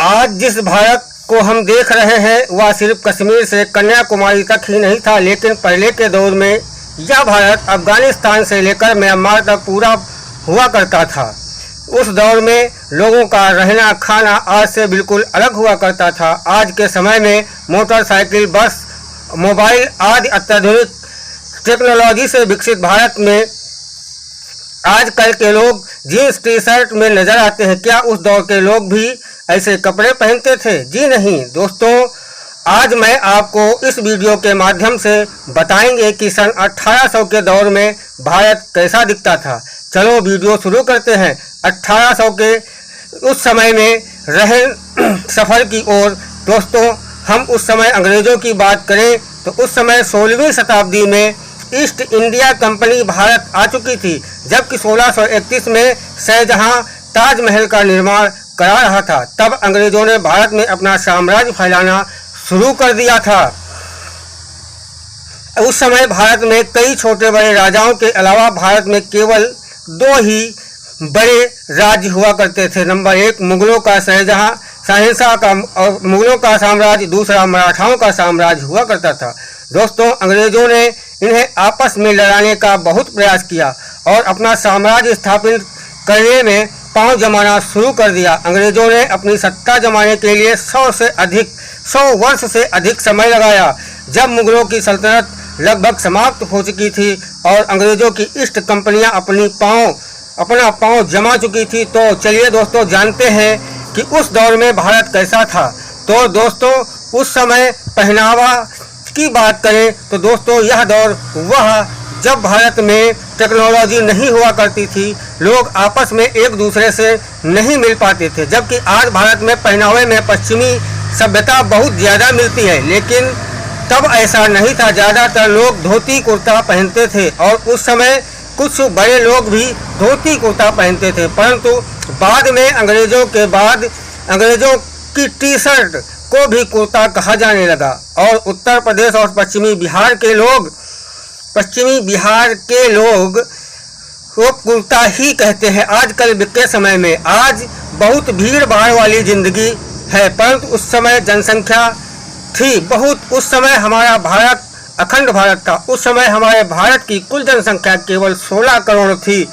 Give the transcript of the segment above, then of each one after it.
आज जिस भारत को हम देख रहे हैं वह सिर्फ कश्मीर से कन्याकुमारी तक ही नहीं था, लेकिन पहले के दौर में यह भारत अफगानिस्तान से लेकर म्यांमार तक पूरा हुआ करता था। उस दौर में लोगों का रहना खाना आज से बिल्कुल अलग हुआ करता था। आज के समय में मोटरसाइकिल, बस, मोबाइल आदि अत्याधुनिक टेक्नोलॉजी से विकसित भारत में आजकल के लोग जीन्स टी शर्ट में नजर आते हैं। क्या उस दौर के लोग भी ऐसे कपड़े पहनते थे? जी नहीं दोस्तों, आज मैं आपको इस वीडियो के माध्यम से बताएंगे कि सन 1800 के दौर में भारत कैसा दिखता था। चलो वीडियो शुरू करते हैं। 1800 के उस समय में रहे सफ़र की ओर। दोस्तों, हम उस समय अंग्रेज़ों की बात करें तो उस समय 16वीं शताब्दी में ईस्ट इंडिया कंपनी भारत आ चुकी थी, जबकि 1631 में शाहजहां ताजमहल का निर्माण करा रहा था। तब अंग्रेजों ने भारत में अपना साम्राज्य फैलाना शुरू कर दिया था। उस समय भारत में कई छोटे बड़े राजाओं के अलावा भारत में केवल 2 ही बड़े राज्य हुआ करते थे। नंबर 1 मुगलों का शहंशाह का और मुगलों का साम्राज्य, दूसरा मराठाओं का साम्राज्य हुआ करता था। दोस्तों, अंग्रेजों ने इन्हें आपस में लड़ाने का बहुत प्रयास किया और अपना साम्राज्य स्थापित करने में पांव जमाना शुरू कर दिया। अंग्रेजों ने अपनी सत्ता जमाने के लिए 100 वर्ष से अधिक समय लगाया। जब मुगलों की सल्तनत लगभग समाप्त हो चुकी थी और अंग्रेजों की ईस्ट कंपनियां अपना पांव जमा चुकी थी, तो चलिए दोस्तों जानते हैं कि उस दौर में भारत कैसा था। तो दोस्तों, उस समय पहनावा की बात करें तो दोस्तों यह दौर वह जब भारत में टेक्नोलॉजी नहीं हुआ करती थी, लोग आपस में एक दूसरे से नहीं मिल पाते थे। जबकि आज भारत में पहनावे में पश्चिमी सभ्यता बहुत ज़्यादा मिलती है, लेकिन तब ऐसा नहीं था। ज़्यादातर लोग धोती कुर्ता पहनते थे और उस समय कुछ बड़े लोग भी धोती कुर्ता पहनते थे, परंतु बाद में अंग्रेजों की टी शर्ट को भी कुर्ता कहा जाने लगा और उत्तर प्रदेश और पश्चिमी बिहार के लोग वो कुर्ता ही कहते हैं। आजकल के समय में आज बहुत भीड़ भाड़ वाली जिंदगी है, परंतु उस समय जनसंख्या थी बहुत। उस समय हमारा भारत अखंड भारत था। उस समय हमारे भारत की कुल जनसंख्या केवल 16 करोड़ थी।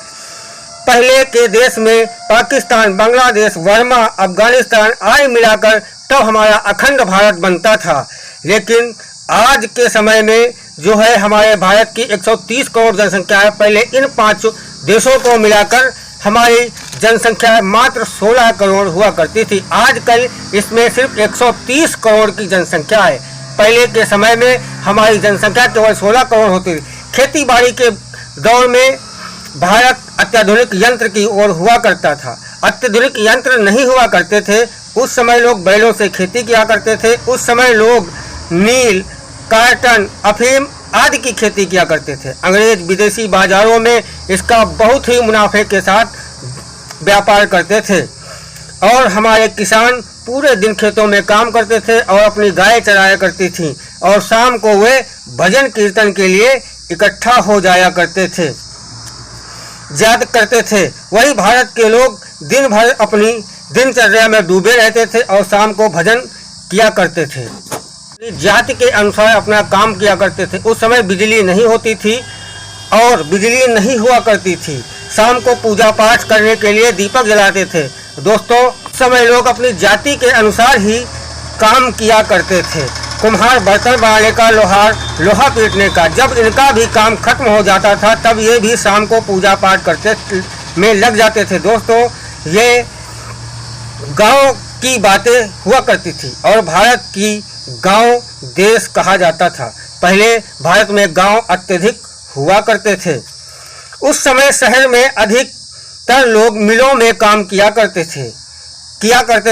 पहले के देश में पाकिस्तान, बांग्लादेश, बर्मा, अफगानिस्तान आदि मिलाकर तब हमारा अखंड भारत बनता था। लेकिन आज के समय में जो है हमारे भारत की 130 करोड़ जनसंख्या है। पहले इन 5 देशों को मिलाकर हमारी जनसंख्या मात्र 16 करोड़ हुआ करती थी। आजकल इसमें सिर्फ 130 करोड़ की जनसंख्या है। पहले के समय में हमारी जनसंख्या केवल 16 करोड़ होती थी। खेती बाड़ी के दौर में भारत अत्याधुनिक यंत्र की ओर हुआ करता था। अत्याधुनिक यंत्र नहीं हुआ करते थे। उस समय लोग बैलों से खेती किया करते थे। उस समय लोग नील, कार्टन, अफीम आदि की खेती किया करते थे। अंग्रेज विदेशी बाजारों में इसका बहुत ही मुनाफे के साथ व्यापार करते थे और हमारे किसान पूरे दिन खेतों में काम करते थे और अपनी गाय चराया करती थी और शाम को वे भजन कीर्तन के लिए इकट्ठा हो जाया करते थे, याद करते थे। वही भारत के लोग दिन भर अपनी दिनचर्या में डूबे रहते थे और शाम को भजन किया करते थे। जाति के अनुसार अपना काम किया करते थे। उस समय बिजली नहीं होती थी और बिजली नहीं हुआ करती थी। शाम को पूजा पाठ करने के लिए दीपक जलाते थे। दोस्तों, उस समय लोग अपनी जाति के अनुसार ही काम किया करते थे। कुम्हार बर्तन बनाने का, लोहार लोहा पीटने का। जब इनका भी काम खत्म हो जाता था तब ये भी शाम को पूजा पाठ करते में लग जाते थे। दोस्तों, ये गांव की बातें हुआ करती थी और भारत की गांव देश कहा जाता था। पहले भारत में गांव अत्यधिक हुआ करते थे। उस समय शहर में अधिकतर लोग मिलों में काम किया करते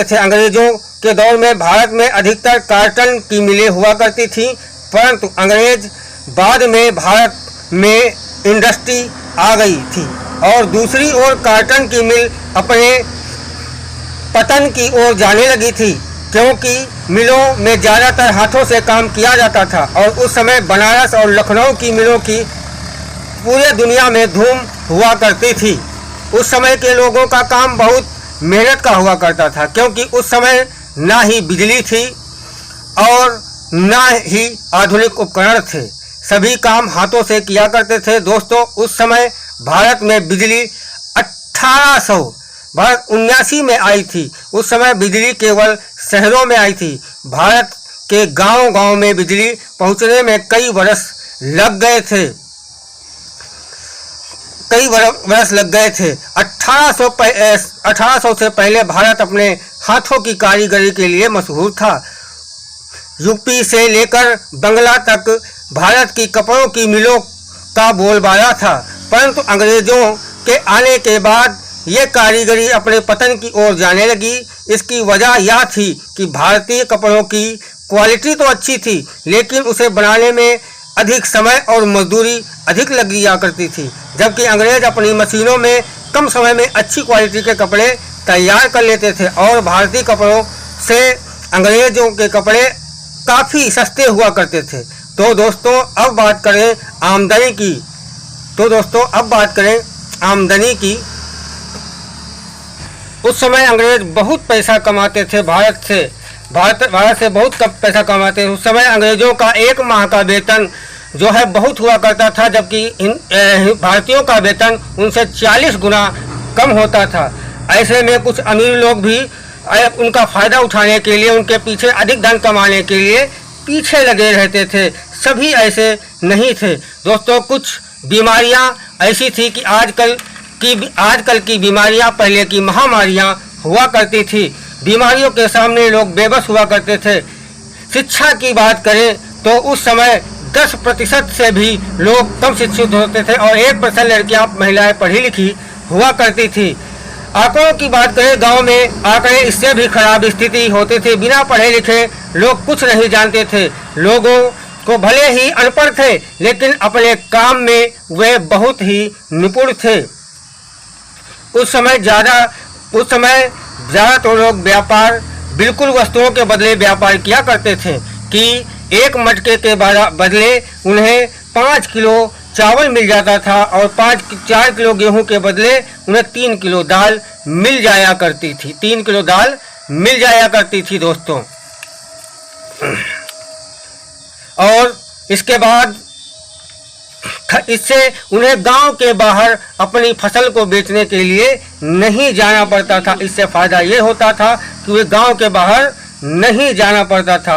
थे। अंग्रेजों के दौर में भारत में अधिकतर कार्टन की मिलें हुआ करती थी, परंतु अंग्रेज बाद में भारत में इंडस्ट्री आ गई थी और दूसरी ओर कार्टन की मिल अपने पतन की ओर जाने लगी थी, क्योंकि मिलों में ज़्यादातर हाथों से काम किया जाता था और उस समय बनारस और लखनऊ की मिलों की पूरे दुनिया में धूम हुआ करती थी। उस समय के लोगों का काम बहुत मेहनत का हुआ करता था, क्योंकि उस समय ना ही बिजली थी और ना ही आधुनिक उपकरण थे। सभी काम हाथों से किया करते थे। दोस्तों, उस समय भारत में बिजली 1979 में आई थी। उस समय बिजली केवल शहरों में आई थी। भारत के गांव-गांव में बिजली पहुंचने में कई वर्ष लग गए थे। 1800 से पहले भारत अपने हाथों की कारीगरी के लिए मशहूर था। यूपी से लेकर बंगला तक भारत की कपड़ों की मिलों का बोलबाला था। परंतु अंग्रेजों के आने के बाद ये कारीगरी अपने पतन की ओर जाने लगी। इसकी वजह यह थी कि भारतीय कपड़ों की क्वालिटी तो अच्छी थी, लेकिन उसे बनाने में अधिक समय और मजदूरी अधिक लग जाया करती थी, जबकि अंग्रेज अपनी मशीनों में कम समय में अच्छी क्वालिटी के कपड़े तैयार कर लेते थे और भारतीय कपड़ों से अंग्रेजों के कपड़े काफ़ी सस्ते हुआ करते थे। तो दोस्तों, अब बात करें आमदनी की। उस समय अंग्रेज बहुत पैसा कमाते थे। भारत से बहुत कम पैसा कमाते थे। उस समय अंग्रेजों का एक माह का वेतन जो है बहुत हुआ करता था, जबकि भारतीयों का वेतन उनसे 40 गुना कम होता था। ऐसे में कुछ अमीर लोग भी उनका फ़ायदा उठाने के लिए, उनके पीछे अधिक धन कमाने के लिए पीछे लगे रहते थे। सभी ऐसे नहीं थे। दोस्तों, कुछ बीमारियां ऐसी थी कि आजकल की बीमारियां पहले की महामारियां हुआ करती थी। बीमारियों के सामने लोग बेबस हुआ करते थे। शिक्षा की बात करें तो उस समय 10% से भी लोग कम शिक्षित होते थे और 1% लड़कियां महिलाएं पढ़ी लिखी हुआ करती थी। आंकड़ों की बात करें, गांव में आंकड़े इससे भी खराब स्थिति होती थी। बिना पढ़े लिखे लोग कुछ नहीं जानते थे। लोगों को भले ही अनपढ़ थे, लेकिन अपने काम में वे बहुत ही निपुण थे। उस समय ज़्यादा तो लोग व्यापार बिल्कुल वस्तुओं के बदले व्यापार किया करते थे कि एक मटके के बदले उन्हें 5 किलो चावल मिल जाता था और 4 किलो गेहूं के बदले उन्हें 3 किलो दाल मिल जाया करती थी। 3 किलो दाल मिल जाया करती थी दोस्तों। और इसके बाद इससे उन्हें गांव के बाहर अपनी फसल को बेचने के लिए नहीं जाना पड़ता था। इससे फ़ायदा ये होता था कि वे गांव के बाहर नहीं जाना पड़ता था।